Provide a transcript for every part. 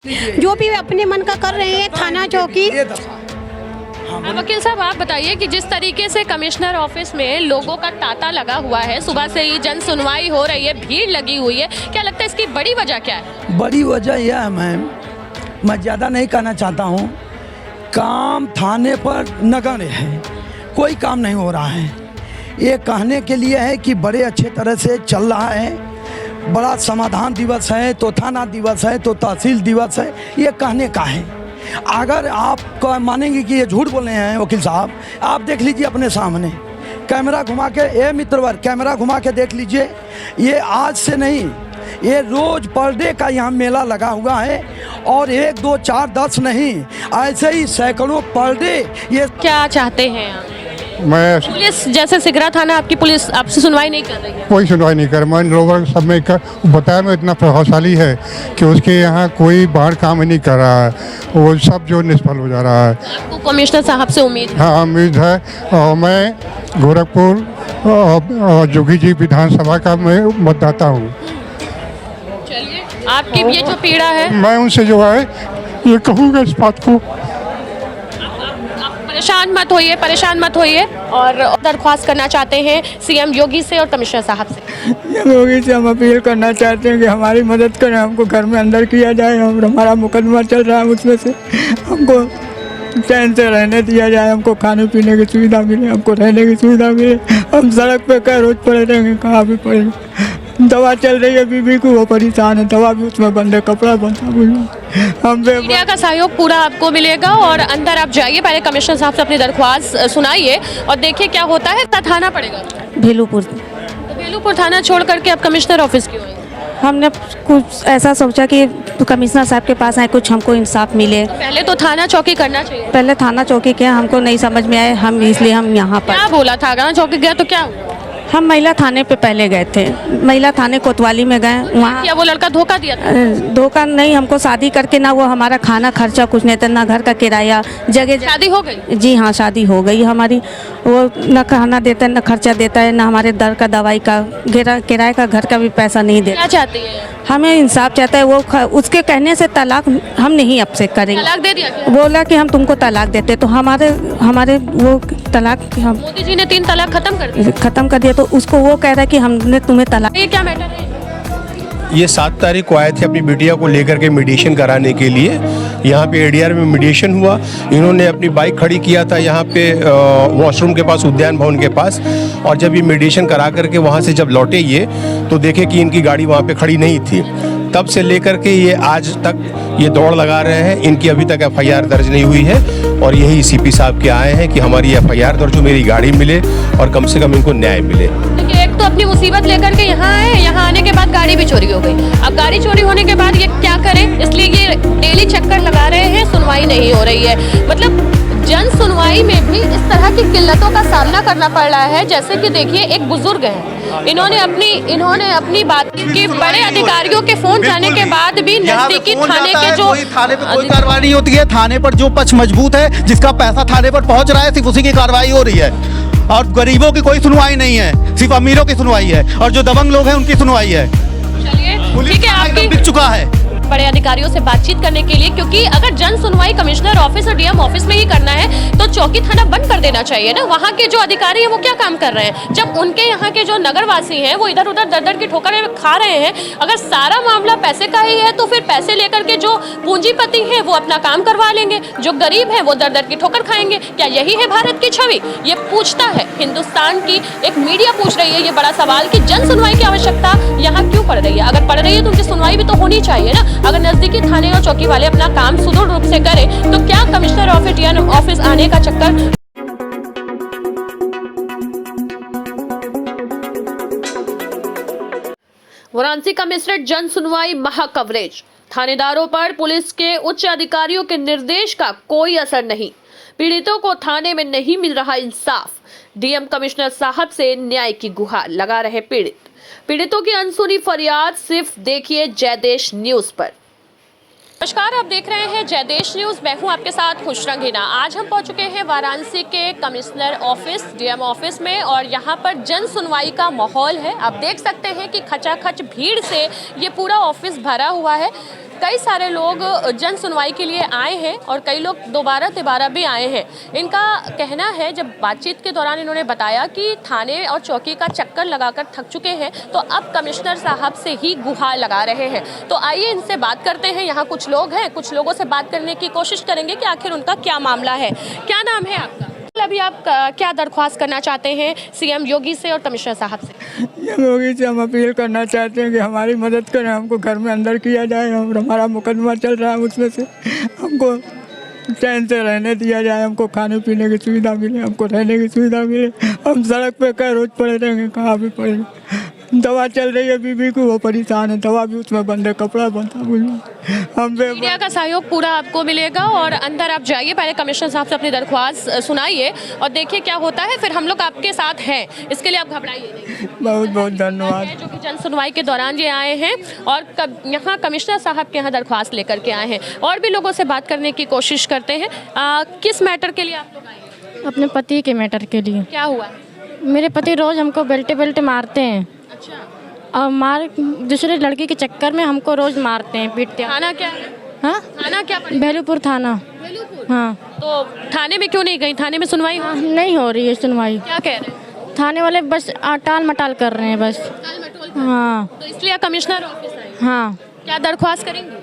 जो भी अपने मन का कर रहे हैं थाना चौकी। वकील साहब, आप बताइए कि जिस तरीके से कमिश्नर ऑफिस में लोगों का तांता लगा हुआ है, सुबह से ही जन सुनवाई हो रही है, भीड़ लगी हुई है, क्या लगता है इसकी बड़ी वजह क्या है? बड़ी वजह यह है मैम, मैं ज़्यादा नहीं कहना चाहता हूँ, काम थाने पर नगण्य है, कोई काम नहीं हो रहा है। ये कहने के लिए है कि बड़े अच्छे तरह से चल रहा है, बड़ा समाधान दिवस है तो थाना दिवस है तो तहसील दिवस है, ये कहने का है। अगर आप मानेंगे कि ये झूठ बोल रहे हैं वकील साहब, आप देख लीजिए अपने सामने, कैमरा घुमा के, ये मित्रवर कैमरा घुमा के देख लीजिए, ये आज से नहीं, ये रोज पर डे का यहाँ मेला लगा हुआ है और 1, 2, 4, 10 नहीं, ऐसे ही सैकड़ों पर डे। ये क्या चाहते हैं आप? मैं पुलिस जैसे सिगरा थाना, आपकी पुलिस आपसे सुनवाई नहीं कर रही है? कोई सुनवाई नहीं कर, मैं लोगों सब में बताया मैं इतना प्रभावशाली है कि उसके यहाँ कोई बाहर काम ही नहीं कर रहा है, वो सब जो निष्फल हो जा रहा है। आपको कमिश्नर साहब से उम्मीद है? हाँ, उम्मीद है। और मैं गोरखपुर जोगी जी विधानसभा का मैं मतदाता हूँ। चलिए, आपकी ये जो पीड़ा है, मैं उनसे जो है ये कहूँगा इस बात को, परेशान मत होइए और दरख्वास्त करना चाहते हैं सीएम योगी से और कमिश्नर साहब से। योगी से हम अपील करना चाहते हैं कि हमारी मदद करें, हमको घर में अंदर किया जाए, और हमारा मुकदमा चल रहा है उसमें से हमको चैन से रहने दिया जाए, हमको खाने पीने की सुविधा मिले, हमको रहने की सुविधा मिले। हम सड़क पे क्या रोज पड़े रहेंगे, कहाँ भी पड़े। दवा चल रही है बीबी को, वो परेशान है, दवा भी उसमें बंद है, कपड़ा बंद है। हम मीडिया का सहयोग पूरा आपको मिलेगा और अंदर आप जाइए, पहले कमिश्नर साहब से अपनी दरख्वास्त सुनाइए और देखिए क्या होता है। थाना पड़ेगा भेलूपुर। तो भेलूपुर थाना छोड़ करके आप कमिश्नर ऑफिस क्यों आए? हमने कुछ ऐसा सोचा कि कमिश्नर साहब के पास आए, कुछ हमको इंसाफ मिले। पहले तो थाना चौकी करना चाहिए। पहले थाना चौकी किया, हमको नहीं समझ में आए, हम इसलिए हम यहाँ पर। क्या बोला था? थाना चौकी गया तो क्या हुआ? हम महिला थाने पे पहले गए थे, महिला थाने कोतवाली में गए, वहाँ क्या वो लड़का धोखा दिया था? धोखा नहीं, हमको शादी करके ना वो हमारा खाना खर्चा कुछ नहीं था, ना घर का किराया, जगह। शादी हो गई? जी हाँ, शादी हो गई हमारी। वो न खाना देता है, न खर्चा देता है, न हमारे दर का दवाई का, किराए का, घर का भी पैसा नहीं देता। क्या चाहती है? हमें इंसाफ चाहता है। वो उसके कहने से तलाक हम नहीं अब से करेंगे। तलाक दे दिया क्या? बोला कि हम तुमको तलाक देते, तो हमारे वो तलाक हम मोदी जी ने 3 तलाक खत्म कर दिया, तो उसको वो कह रहा है कि हमने तुम्हें तलाक। ये क्या मैटर है? ये 7 तारीख को आए थे अपनी बिटिया को लेकर के मीडिएशन कराने के लिए। यहाँ पे एडीआर में मीडिएशन हुआ, इन्होंने अपनी बाइक खड़ी किया था यहाँ पे वॉशरूम के पास, उद्यान भवन के पास, और जब ये मीडिएशन करा करके वहाँ से जब लौटे ये, तो देखे कि इनकी गाड़ी वहाँ पे खड़ी नहीं थी। तब से लेकर के ये आज तक ये दौड़ लगा रहे हैं, इनकी अभी तक एफआईआर दर्ज नहीं हुई है और यही सीपी साहब के आए हैं कि हमारी एफआईआर दर्ज हो, मेरी गाड़ी मिले और कम से कम इनको न्याय मिले। देखिए, एक तो अपनी मुसीबत लेकर के यहाँ आए, यहाँ आने के बाद गाड़ी भी चोरी हो गई। अब गाड़ी चोरी होने के बाद ये क्या करें, इसलिए ये डेली चक्कर लगा रहे हैं, सुनवाई नहीं हो रही है। मतलब जन सुनवाई में भी इस तरह की किल्लतों का सामना करना पड़ रहा है। जैसे कि देखिए, एक बुजुर्ग है, इन्होंने अपनी बात की, बड़े अधिकारियों के फोन जाने के बाद भी नजदीकी थाने के जो थाने पर कोई कार्रवाई नहीं होती है। थाने पर जो पक्ष मजबूत है, जिसका पैसा थाने पर पहुंच रहा है, सिर्फ उसी की कार्रवाई हो रही है और गरीबों की कोई सुनवाई नहीं है, सिर्फ अमीरों की सुनवाई है और जो दबंग लोग हैं उनकी सुनवाई है। चलिए, ठीक है, आपकी बिक चुका है बड़े अधिकारियों से बातचीत करने के लिए, क्योंकि अगर जन सुनवाई कमिश्नर ऑफिस और डीएम ऑफिस में ही करना है तो चौकी थाना बंद कर देना चाहिए ना। वहाँ के जो अधिकारी हैं वो क्या काम कर रहे हैं, जब उनके यहाँ के जो नगरवासी हैं वो इधर उधर दर दर की ठोकरें खा रहे हैं। अगर सारा मामला पैसे का ही है तो फिर पैसे लेकर के जो पूंजीपति हैं वो अपना काम करवा लेंगे, जो गरीब हैं वो दर दर की ठोकर खाएंगे। क्या यही है भारत की छवि? ये पूछता है हिंदुस्तान की एक मीडिया, पूछ रही है ये बड़ा सवाल कि जन सुनवाई की आवश्यकता यहाँ क्यों पड़ रही है। अगर पड़ रही है तो उनकी सुनवाई भी तो होनी चाहिए ना। अगर नजदीकी थाने और चौकी वाले अपना काम सुदृढ़ रूप से करें तो क्या कमिश्नर ऑफिस या ऑफिस आने का चक्कर। वाराणसी कमिश्नरेट जन सुनवाई महा कवरेज। थानेदारों पर पुलिस के उच्च अधिकारियों के निर्देश का कोई असर नहीं, पीड़ितों को थाने में नहीं मिल रहा इंसाफ। डीएम कमिश्नर साहब से न्याय की गुहार लगा रहे पीड़ितों की अनसुनी फरियाद सिर्फ देखिए जयदेश न्यूज पर। नमस्कार, आप देख रहे हैं जयदेश न्यूज, मैं हूं आपके साथ खुश रंगीना। आज हम पहुंच चुके हैं वाराणसी के कमिश्नर ऑफिस, डीएम ऑफिस में, और यहां पर जन सुनवाई का माहौल है। आप देख सकते हैं कि खचाखच भीड़ से ये पूरा ऑफिस भरा हुआ है। कई सारे लोग जन सुनवाई के लिए आए हैं और कई लोग दोबारा तिबारा भी आए हैं। इनका कहना है, जब बातचीत के दौरान इन्होंने बताया कि थाने और चौकी का चक्कर लगाकर थक चुके हैं, तो अब कमिश्नर साहब से ही गुहार लगा रहे हैं। तो आइए इनसे बात करते हैं। यहाँ कुछ लोग हैं, कुछ लोगों से बात करने की कोशिश करेंगे कि आखिर उनका क्या मामला है। क्या नाम है आपका? अभी आप क्या दरख्वास्त करना चाहते हैं सीएम योगी से और कमिश्नर साहब से? योगी से हम अपील करना चाहते हैं कि हमारी मदद करें, हमको घर में अंदर किया जाए और हमारा मुकदमा चल रहा है उसमें से हमको चैन से रहने दिया जाए, हमको खाने पीने की सुविधा मिले, हमको रहने की सुविधा मिले। हम सड़क पे कई रोज पड़े रहेंगे, कहाँ भी पड़े। दवा चल रही है बीबी को, वो परेशान है, दवा भी उसमें बंद है, कपड़ा बंद है। हम मीडिया का सहयोग पूरा आपको मिलेगा और अंदर आप जाइए, पहले कमिश्नर साहब से अपनी दरख्वास्त सुनाइए और देखिए क्या होता है, फिर हम लोग आपके साथ हैं, इसके लिए आप घबराइए नहीं। बहुत बहुत धन्यवाद। जो कि जन सुनवाई के दौरान ये आए हैं और यहाँ कमिश्नर साहब के यहाँ दरख्वास्त लेकर के आए हैं। और भी लोगों से बात करने की कोशिश करते हैं। किस मैटर के लिए आप लोग आए हैं? अपने पति के मैटर के लिए। क्या हुआ? मेरे पति रोज हमको बेल्टे बेल्टे मारते हैं। अच्छा। और दूसरे लड़की के चक्कर में हमको रोज मारते हैं, पीटते हैं। थाना क्या है? हाँ, थाना क्या? भेलूपुर थाना। हाँ। तो थाने में क्यों नहीं गई? थाने में सुनवाई नहीं हो रही है सुनवाई। क्या कह रहे हैं? थाने वाले बस टाल मटाल कर रहे हैं बस। हाँ। तो इसलिए कमिश्नर ऑफिस आए? हाँ। क्या दरख्वास्त करेंगे?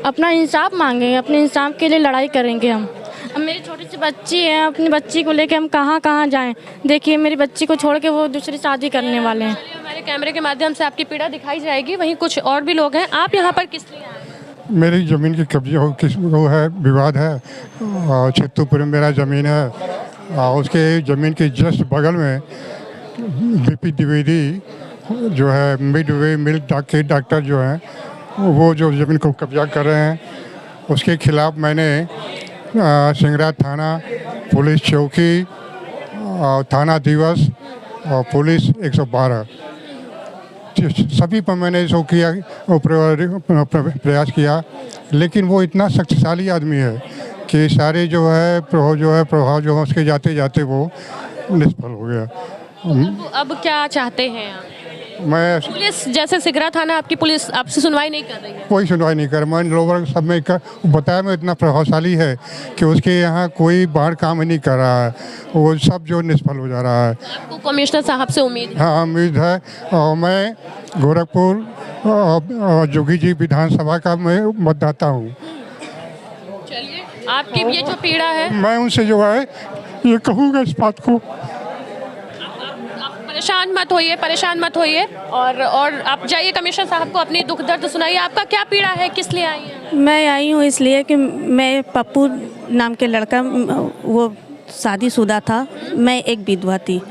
अपना इंसाफ मांगेंगे, अपने इंसाफ के लिए लड़ाई करेंगे हम। अब मेरी छोटी सी बच्ची है, अपनी बच्ची को लेके हम कहाँ कहाँ जाएं? देखिए मेरी बच्ची को छोड़ के वो दूसरी शादी करने वाले हैं। हमारे कैमरे के माध्यम से आपकी पीड़ा दिखाई जाएगी। वहीं कुछ और भी लोग हैं। आप यहाँ पर किस लिए आए? मेरी ज़मीन की कब्जा वो है, विवाद है। छित्तूपुर में मेरा ज़मीन है और उसके ज़मीन के जस्ट बगल में बीपी द्विवेदी जो है मिडवे मिल्क के डॉक्टर जो हैं, वो जो ज़मीन को कब्जा कर रहे हैं, उसके खिलाफ मैंने सिंगरा थाना, पुलिस चौकी, थाना दिवस और पुलिस 112 सभी पर मैंने इसको किया, प्रयास किया। लेकिन वो इतना शक्तिशाली आदमी है कि सारे जो है प्रभाव जो है उसके जाते जाते वो निष्फल हो गया। अब क्या चाहते हैं आप? मैं पुलिस जैसे सिगरा थाना, आपकी पुलिस आपसे सुनवाई नहीं कर रही है? कोई सुनवाई नहीं कर। मैं लोगों सब में बताया मैं इतना प्रभावशाली है कि उसके यहाँ कोई बाहर काम ही नहीं कर रहा है, वो सब जो निष्फल हो जा रहा है। आपको कमिश्नर साहब से उम्मीद है? हाँ, उम्मीद है। और मैं गोरखपुर जोगी जी विधानसभा का मैं मतदाता हूँ। चलिए, आपकी ये जो पीड़ा है, मैं उनसे जो है ये कहूँगा इस बात को, परेशान मत होइए और आप जाइए कमिश्नर साहब को अपनी दुख दर्द सुनाइए। आपका क्या पीड़ा है, किस लिए आई हैं? मैं आई हूँ इसलिए कि मैं पप्पू नाम के लड़का, वो शादीशुदा था, मैं एक विधवा थी।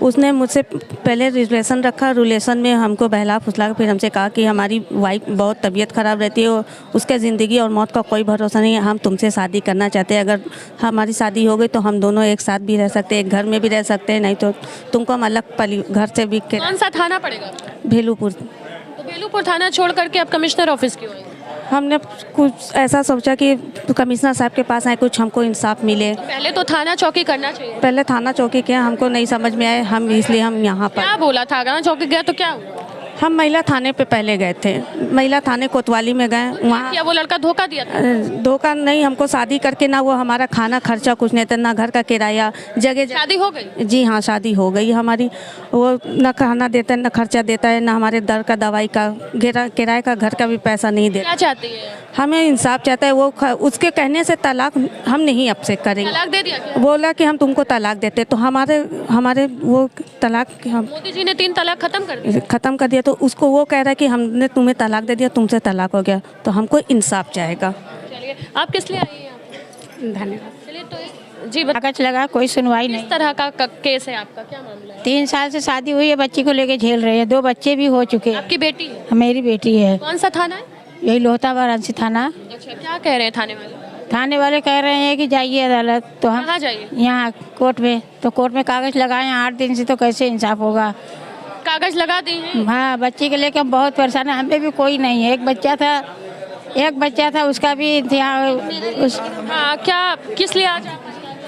उसने मुझसे पहले रिलेशन रखा, रिलेशन में हमको बहला फुसला फिर हमसे कहा कि हमारी वाइफ बहुत तबीयत ख़राब रहती है और उसके ज़िंदगी और मौत का कोई भरोसा नहीं है, हम तुमसे शादी करना चाहते हैं। अगर हमारी शादी हो गई तो हम दोनों एक साथ भी रह सकते हैं, एक घर में भी रह सकते हैं, नहीं तो तुमको हम अलग घर से भी। कौन सा थाना पड़ेगा? भेलूपुर। तो भेलूपुर थाना छोड़ करके अब कमिश्नर ऑफिस क्यों आए? हमने कुछ ऐसा सोचा कि कमिश्नर साहब के पास आए, कुछ हमको इंसाफ मिले। पहले तो थाना चौकी करना चाहिए। पहले थाना चौकी किया, हमको नहीं समझ में आए, हम इसलिए हम यहाँ पर। क्या बोला था? थाना चौकी गया तो क्या हुआ? हम महिला थाने पे पहले गए थे, महिला थाने कोतवाली में गए। वहाँ क्या वो लड़का धोखा दिया था? धोखा नहीं, हमको शादी करके ना वो हमारा खाना खर्चा कुछ नहीं था, ना घर का किराया, जगह। शादी हो गई? जी हाँ, शादी हो गई हमारी। वो ना खाना देता है, ना खर्चा देता है, ना हमारे दर का दवाई का किराए का घर का भी पैसा नहीं देता। क्या चाहती है? हमें इंसाफ चाहता है। वो उसके कहने से तलाक हम नहीं अब से करेंगे। तलाक दे दिया क्या? बोला कि हम तुमको तलाक देते, तो हमारे वो तलाक मोदी जी ने 3 तलाक खत्म कर दिया। तो उसको वो कह रहा है कि हमने तुम्हें तलाक दे दिया, तुमसे तलाक हो गया, तो हमको इंसाफ चाहेगा। चलिए, आप किस लिए आई हैं? धन्यवाद। चलिए, तो जी कागज लगा, कोई सुनवाई नहीं। किस तरह का केस है आपका, क्या मामला है? 3 साल से शादी हुई है, बच्ची को लेके झेल रहे हैं, 2 बच्चे भी हो चुके हैं। आपकी बेटी है? मेरी बेटी है। कौन सा थाना है? यही लोहता वाराणसी थाना। अच्छा, क्या कह रहे हैं थाने वाले? थाने वाले कह रहे हैं कि जाइए अदालत। तो हम कहाँ जाइए? यहाँ कोर्ट में। तो कोर्ट में कागज लगाए 8 दिन से, तो कैसे इंसाफ होगा? कागज लगा दी हैं? हाँ, बच्ची के लेके हम बहुत परेशान हैं। हमें भी कोई नहीं है, एक बच्चा था उसका भी हाँ, क्या किस लिए आज?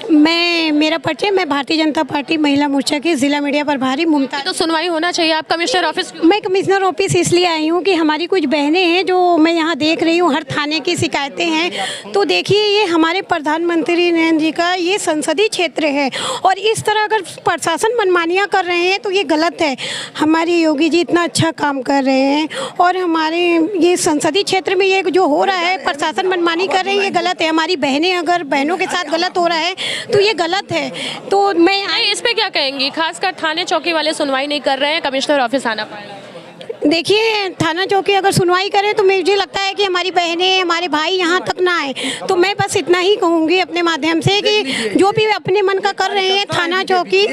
मेरा परिचय, मैं भारतीय जनता पार्टी महिला मोर्चा की जिला मीडिया प्रभारी मुमताज। तो सुनवाई होना चाहिए, आप कमिश्नर ऑफिस क्यों? मैं कमिश्नर ऑफिस इसलिए आई हूँ कि हमारी कुछ बहनें हैं जो मैं यहाँ देख रही हूँ, हर थाने की शिकायतें हैं। तो देखिए, ये हमारे प्रधानमंत्री नरेंद्र जी का ये संसदीय क्षेत्र है और इस तरह अगर प्रशासन मनमानियाँ कर रहे हैं तो ये गलत है। हमारे योगी जी इतना अच्छा काम कर रहे हैं और हमारे ये संसदीय क्षेत्र में ये जो हो रहा है, प्रशासन मनमानी कर रहे हैं, ये गलत है। हमारी बहनें, अगर बहनों के साथ गलत हो रहा है तो ये गलत है। तो मैं इस पे क्या कहेंगी? खासकर थाने चौकी वाले सुनवाई नहीं कर रहे हैं, कमिश्नर ऑफिस आना पड़ेगा। देखिए, थाना चौकी अगर सुनवाई करे तो मुझे लगता है कि हमारी बहनें, हमारे भाई यहाँ तक ना आए। तो मैं बस इतना ही कहूँगी अपने माध्यम से कि जो भी अपने मन का कर रहे हैं थाना चौकी।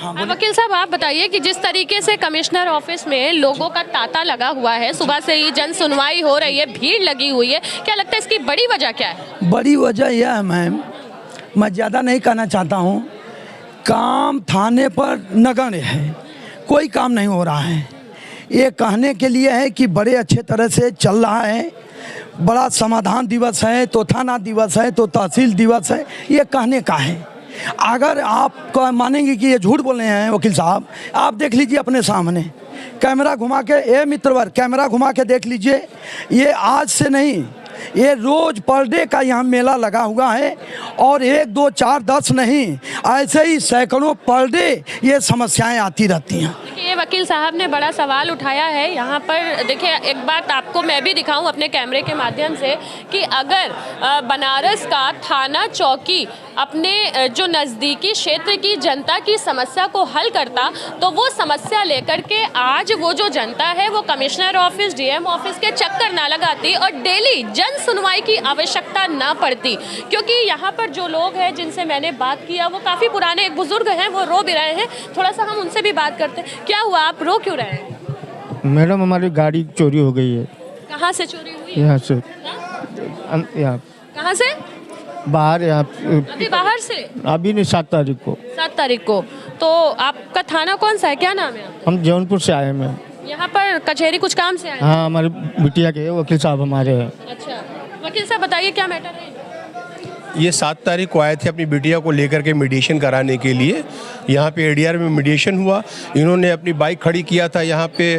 वकील साहब, आप बताइए कि जिस तरीके से कमिश्नर ऑफिस में लोगों का तांता लगा हुआ है, सुबह से ही जन सुनवाई हो रही है, भीड़ लगी हुई है, क्या लगता है इसकी बड़ी वजह क्या है? बड़ी वजह यह है मैम, मैं ज़्यादा नहीं कहना चाहता हूँ, काम थाने पर नगण्य है, कोई काम नहीं हो रहा है। ये कहने के लिए है कि बड़े अच्छे तरह से चल रहा है, बड़ा समाधान दिवस है, तो थाना दिवस है, तो तहसील दिवस है, ये कहने का है। अगर आप मानेंगे कि ये झूठ बोल रहे हैं वकील साहब, आप देख लीजिए अपने सामने, कैमरा घुमा के, ए मित्रवर कैमरा घुमा के देख लीजिए, ये आज से नहीं, ये रोज पर डे का यहाँ मेला लगा हुआ है और 1, 2, 4, 10 नहीं, ऐसे ही सैकड़ों पर डे ये समस्याएं आती रहती हैं। ये वकील साहब ने बड़ा सवाल उठाया है यहाँ पर। देखिए, एक बात आपको मैं भी दिखाऊं अपने कैमरे के माध्यम से कि अगर बनारस का थाना चौकी अपने जो नज़दीकी क्षेत्र की जनता की समस्या को हल करता, तो वो समस्या लेकर के आज वो जो जनता है वो कमिश्नर ऑफिस, डीएम ऑफिस के चक्कर ना लगाती और डेली जन सुनवाई की आवश्यकता ना पड़ती। क्योंकि यहाँ पर जो लोग हैं जिनसे मैंने बात किया वो काफ़ी पुराने, एक बुजुर्ग हैं, वो रो भी रहे हैं। थोड़ा सा हम उनसे भी बात करते हैं। क्या हुआ, आप रो क्यों रहे हैं? मैडम, हमारी गाड़ी चोरी हो गई है। कहाँ से चोरी हुई? यहाँ से। यहाँ कहाँ से? बाहर। यहाँ अभी बाहर से? अभी नहीं, 7 तारीख को। 7 तारीख को। तो आपका थाना कौन सा है, क्या नाम है? हम जौनपुर से आए हैं। यहाँ पर कचहरी कुछ काम से आए? हाँ, हमारे बिटिया के वकील साहब हमारे हैं। अच्छा, वकील साहब बताइए क्या मैटर है? ये 7 तारीख को आए थे अपनी बिटिया को लेकर के मीडिएशन कराने के लिए। यहाँ पे एडीआर में मीडिएशन हुआ। इन्होंने अपनी बाइक खड़ी किया था यहाँ पे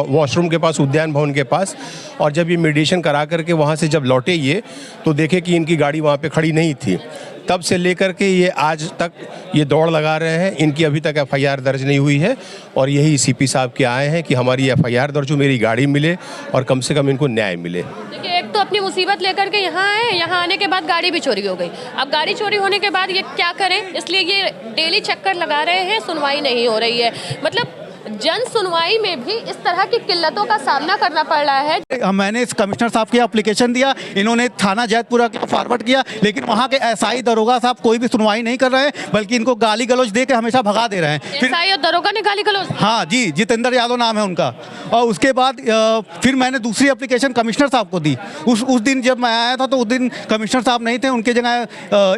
वॉशरूम के पास, उद्यान भवन के पास, और जब ये मीडिएशन करा करके वहाँ से जब लौटे ये, तो देखे कि इनकी गाड़ी वहाँ पे खड़ी नहीं थी। तब से लेकर के ये आज तक ये दौड़ लगा रहे हैं। इनकी अभी तक एफआईआर दर्ज नहीं हुई है और यही सीपी साहब के आए हैं कि हमारी एफआईआर दर्ज हो, मेरी गाड़ी मिले और कम से कम इनको न्याय मिले। देखिए, एक तो अपनी मुसीबत लेकर के यहाँ आए, यहाँ आने के बाद गाड़ी भी चोरी हो गई। अब गाड़ी चोरी होने के बाद ये क्या करें, इसलिए ये डेली चक्कर लगा रहे हैं, सुनवाई नहीं हो रही है। मतलब जन सुनवाई में भी इस तरह की किल्लतों का सामना करना पड़ रहा है। मैंने इस कमिश्नर साहब की एप्लीकेशन दिया, इन्होंने थाना जैतपुरा के फॉरवर्ड किया, लेकिन वहाँ के एसआई दरोगा साहब कोई भी सुनवाई नहीं कर रहे हैं, बल्कि इनको गाली गलौज दे के हमेशा भगा दे रहे हैं। फिर एसआई और दरोगा ने गाली गलौज? हाँ जी, जितेंद्र यादव नाम है उनका। और उसके बाद फिर मैंने दूसरी एप्लीकेशन कमिश्नर साहब को दी। उस दिन जब मैं आया था तो उस दिन कमिश्नर साहब नहीं थे, उनके जगह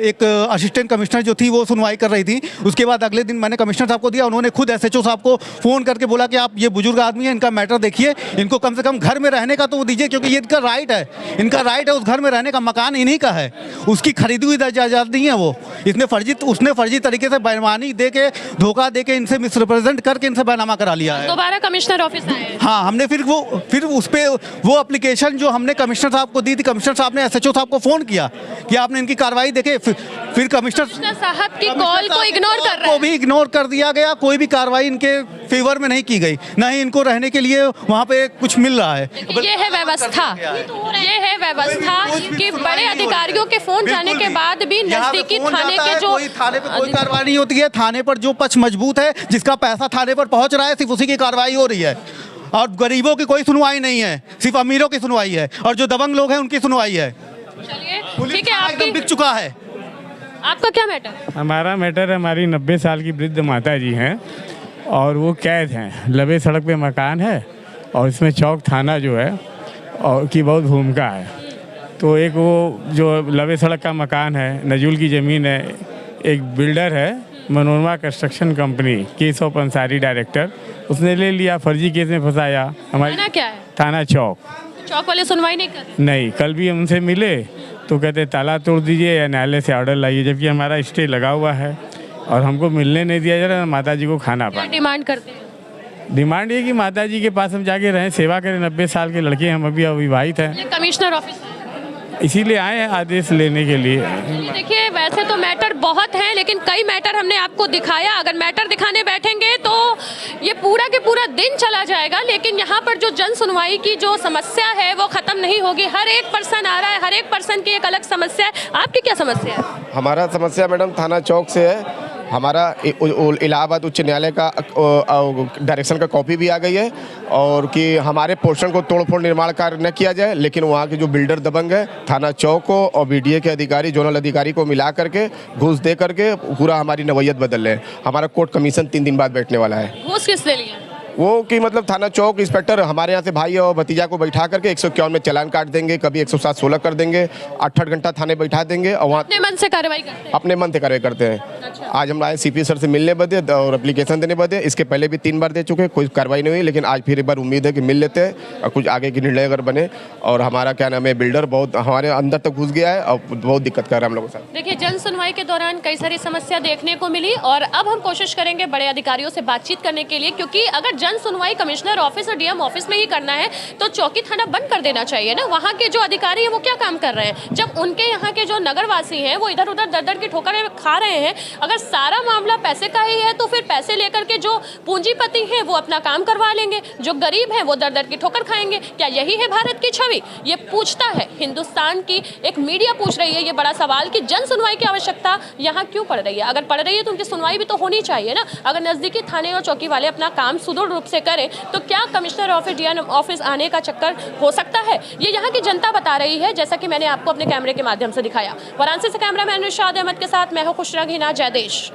एक असिस्टेंट कमिश्नर जो थी वो सुनवाई कर रही थी। उसके बाद अगले दिन मैंने कमिश्नर साहब को दिया, उन्होंने खुद एसएचओ साहब को फ़ोन करके बोला कि आप ये बुजुर्ग आदमी है, इनका मैटर देखिए, इनको कम से कम घर में रहने का तो वो दीजिए, क्योंकि ये इनका राइट है, उस घर में रहने का। मकान इन्हीं का है, उसकी खरीदी हुई जायदाद नहीं है वो। उसने फर्जी तरीके से बेईमानी दे के, धोखा दे के, इनसे मिसरिप्रेजेंट करके इनसे बैनामा करा लिया है। दोबारा कमिश्नर ऑफिस आए? हाँ, हमने फिर उस पे वो एप्लीकेशन जो हमने कमिश्नर साहब को दी थी, कमिश्नर साहब ने एसएचओ साहब को फ़ोन किया कि आपने इनकी कार्रवाई देखे। फिर कमिश्नर साहब की कॉल को इग्नोर कर रहे हैं, को भी इग्नोर कर दिया गया। कोई भी कार्रवाई इनके फेवर में नहीं की गई, ना ही इनको रहने के लिए वहाँ पे कुछ मिल रहा है। ये है व्यवस्था, ये है व्यवस्था कि बड़े अधिकारियों के फोन जाने के बाद भी नजदीकी थाने के जो थाने पे कोई कार्रवाई नहीं होती है। थाने पर जो पक्ष मजबूत है, जिसका पैसा थाने पर पहुँच रहा है, सिर्फ उसी की कार्रवाई हो रही है। और गरीबों की कोई सुनवाई नहीं है, सिर्फ अमीरों की सुनवाई है, और जो दबंग लोग हैं उनकी सुनवाई है। चलिए ठीक है, एकदम बिक चुका है। आपका क्या मैटर? हमारा मैटर, हमारी 90 साल की वृद्ध माता जी हैं और वो कैद हैं। लबे सड़क पे मकान है और इसमें चौक थाना जो है और की बहुत भूमिका है। तो एक वो जो लबे सड़क का मकान है, नजूल की ज़मीन है, एक बिल्डर है Manorama construction company, Keshav Ansari director, उसने ले लिया, फर्जी केस में फंसाया। हमारी थाना क्या है? थाना चौक। चौक वाले सुनवाई नहीं कर? नहीं, कल भी हम उनसे मिले तो कहते ताला तोड़ दीजिए या न्यायालय से ऑर्डर लाइए, जबकि हमारा स्टे लगा हुआ है और हमको मिलने नहीं दिया जा रहा, माता जी को खाना क्या पाए। डिमांड करते हैं? डिमांड ये कि माता जी के पास हम जाके रहें, सेवा करें। 90 साल के लड़के, हम अभी अविवाहित हैं, ये कमिश्नर ऑफिस है। इसीलिए आए हैं आदेश लेने के लिए। देखिए वैसे तो मैटर बहुत हैं, लेकिन कई मैटर हमने आपको दिखाया। अगर मैटर दिखाने बैठेंगे तो ये पूरा के पूरा दिन चला जाएगा, लेकिन यहाँ पर जो जन सुनवाई की जो समस्या है वो ख़त्म नहीं होगी। हर एक पर्सन आ रहा है, हर एक पर्सन की एक अलग समस्या है। आपकी क्या समस्या है? हमारा समस्या मैडम थाना चौक से है। हमारा इलाहाबाद उच्च न्यायालय का डायरेक्शन का कॉपी भी आ गई है और कि हमारे पोर्शन को तोड़फोड़ निर्माण कार्य न किया जाए, लेकिन वहाँ के जो बिल्डर दबंग है थाना चौक को और बीडीए के अधिकारी, जोनल अधिकारी को मिला करके घूस दे करके पूरा हमारी नवैयत बदल रहे हैं। हमारा कोर्ट कमीशन 3 दिन बाद बैठने वाला है। घूस किसने लिया? वो कि मतलब थाना चौक इंस्पेक्टर हमारे यहाँ से भाई और भतीजा को बैठा करके 151 में चालान काट देंगे, कभी 107-16 कर देंगे, 8-8 घंटा थाने बैठा देंगे और वहाँ अपने मन से कार्रवाई करते हैं। अपने मन से कार्रवाई करते हैं। अच्छा। आज हम आए सीपी सर से मिलने बदे और एप्लीकेशन देने बदे। इसके पहले भी 3 बार दे चुके, कोई कार्रवाई नहीं हुई, लेकिन आज फिर एक बार उम्मीद है कि मिल लेते हैं और कुछ आगे की निर्णय अगर बने। और हमारा क्या नाम है, बिल्डर बहुत हमारे अंदर तक घुस गया है और बहुत दिक्कत कर रहा है हम लोगों के साथ। देखिए जन सुनवाई के दौरान कई सारी समस्या देखने को मिली और अब हम कोशिश करेंगे बड़े अधिकारियों से बातचीत करने के लिए, क्योंकि अगर जन सुनवाई कमिश्नर ऑफिस और डीएम ऑफिस में ही करना है तो चौकी थाना बंद कर देना चाहिए ना। वहाँ के जो अधिकारी हैं वो क्या काम कर रहे हैं, जब उनके यहाँ के जो नगरवासी हैं वो इधर उधर दर की ठोकरें खा रहे हैं। अगर सारा मामला पैसे का ही है तो फिर पैसे लेकर के जो पूंजीपति हैं वो अपना काम करवा लेंगे, जो गरीब हैं वो दर की ठोकर खाएंगे। क्या यही है भारत की छवि? ये पूछता है हिंदुस्तान की एक मीडिया पूछ रही है ये बड़ा सवाल कि जन सुनवाई की आवश्यकता यहाँ क्यों पड़ रही है। अगर पड़ रही है तो उनकी सुनवाई भी तो होनी चाहिए ना। अगर नज़दीकी थाने और चौकी वाले अपना काम सुदृढ़ रूप से करें तो क्या कमिश्नर ऑफिस डीएम ऑफिस आने का चक्कर हो सकता है? ये यहाँ की जनता बता रही है, जैसा कि मैंने आपको अपने कैमरे के माध्यम से दिखाया। वाराणसी से कैमरामैन निशाद अहमद के साथ मैं हूँ खुशरंग हिना। जय देश।